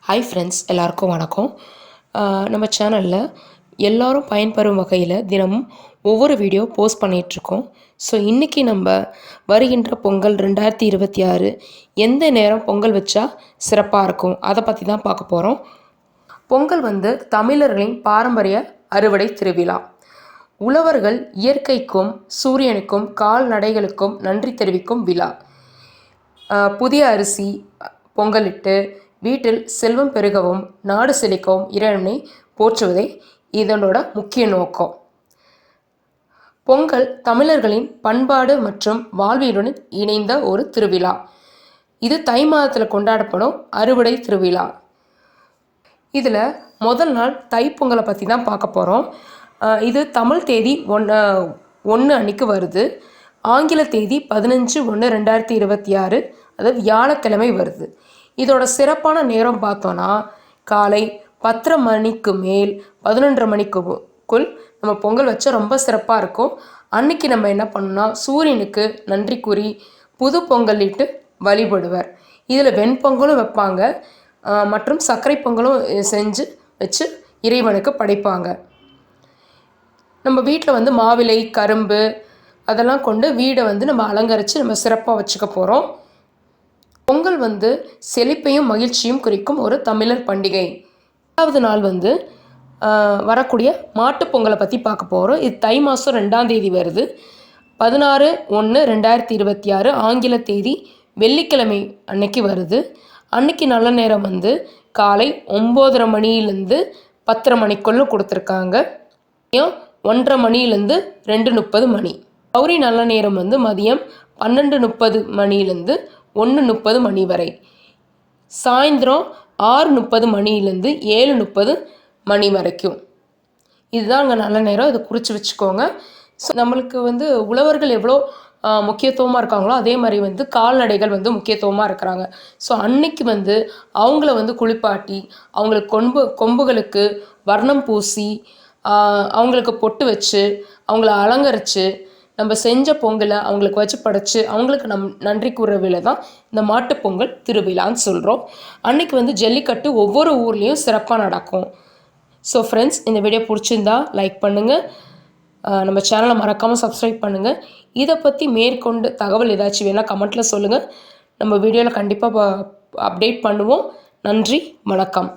Hi friends, எல்லாருக்கும் வணக்கம். நம்ம சேனலில் எல்லோரும் பயன்பெறும் வகையில் தினமும் ஒவ்வொரு வீடியோ போஸ்ட் பண்ணிகிட்ருக்கோம். ஸோ இன்றைக்கி நம்ம வருகின்ற பொங்கல் 2026 எந்த நேரம் பொங்கல் வச்சா சிறப்பாக இருக்கும் அதை பற்றி தான் பார்க்க போகிறோம். பொங்கல் தமிழர்களின் பாரம்பரிய அறுவடை திருவிழா. உழவர்கள் இயற்கைக்கும் சூரியனுக்கும் கால்நடைகளுக்கும் நன்றி தெரிவிக்கும் விழா. புதிய அரிசி பொங்கலிட்டு வீட்டில் செல்வம் பெருகவும் நாடு செழிக்கவும் இறைவனை போற்றுவதே இதனோட முக்கிய நோக்கம். பொங்கல் தமிழர்களின் பண்பாடு மற்றும் வாழ்வியலுடன் இணைந்த ஒரு திருவிழா. இது தை மாதத்தில் கொண்டாடப்படும் அறுவடை திருவிழா. இதில் முதல் நாள் தைப்பொங்கலை பற்றி தான் பார்க்க போகிறோம். இது தமிழ் தேதி 1 அன்னைக்கு வருது. ஆங்கில தேதி 15/1/2026, அதாவது வியாழக்கிழமை வருது. இதோட சிறப்பான நேரம் பார்த்தோன்னா காலை 10:30 மணிக்கு மேல் 11:30 மணிக்குள் நம்ம பொங்கல் வச்சா ரொம்ப சிறப்பாக இருக்கும். அன்னைக்கு நம்ம என்ன பண்ணோம்னா சூரியனுக்கு நன்றி கூறி புது பொங்கல் இட்டு வழிபடுவர். இதில் வெண்பொங்கலும் வைப்பாங்க மற்றும் சர்க்கரை பொங்கலும் செஞ்சு வச்சு இறைவனுக்கு படைப்பாங்க. நம்ம வீட்டில் மாவிலை கரும்பு அதெல்லாம் கொண்டு வீடை நம்ம அலங்கரித்து நம்ம சிறப்பாக வச்சுக்க போகிறோம். பொங்கல் செழிப்பையும் மகிழ்ச்சியும் குறிக்கும் ஒரு தமிழர் பண்டிகை. 2வது நாள் வரக்கூடிய மாட்டுப் பொங்கலை பற்றி பார்க்க போகிறோம். இது தை மாதம் 2ஆம் தேதி வருது. 16/1/2026 ஆங்கில தேதி வெள்ளிக்கிழமை அன்னைக்கு வருது. அன்னைக்கு நல்ல நேரம் காலை 9:30 மணிலேருந்து 10:30 மணிக்குள்ளே கொடுத்துருக்காங்க. 1:30 மணிலேருந்து 2:30 மணி. கௌரி நல்ல நேரம் மதியம் 12:30 மணிலேருந்து 1:30 மணி வரை. சாயந்தரம் 6:30 மணிலேருந்து 7:30 மணி வரைக்கும். இதுதான் அங்கே நல்ல நேரம். இதை குறித்து வச்சுக்கோங்க. ஸோ நம்மளுக்கு உழவர்கள் எவ்வளோ முக்கியத்துவமாக இருக்காங்களோ அதே மாதிரி கால்நடைகள் முக்கியத்துவமாக இருக்கிறாங்க. ஸோ அன்னைக்கு அவங்கள குளிப்பாட்டி அவங்களுக்கு கொம்புகளுக்கு வர்ணம் பூசி அவங்களுக்கு பொட்டு வச்சு அவங்கள அலங்கரித்து நம்ம செஞ்ச பொங்கலை அவங்களுக்கு வச்சு படைச்சு அவங்களுக்கு நன்றி கூற விழா தான் இந்த மாட்டுப்பொங்கல் திருவிழான்னு சொல்கிறோம். அன்றைக்கி ஜல்லிக்கட்டு ஒவ்வொரு ஊர்லேயும் சிறப்பாக நடக்கும். ஸோ ஃப்ரெண்ட்ஸ், இந்த வீடியோ பிடிச்சிருந்தா லைக் பண்ணுங்கள். நம்ம சேனலை மறக்காமல் சப்ஸ்கிரைப் பண்ணுங்கள். இதை பற்றி மேற்கொண்டு தகவல் ஏதாச்சும் வேணால் கமெண்ட்டில் சொல்லுங்கள். நம்ம வீடியோவில் கண்டிப்பாக அப்டேட் பண்ணுவோம். நன்றி, வணக்கம்.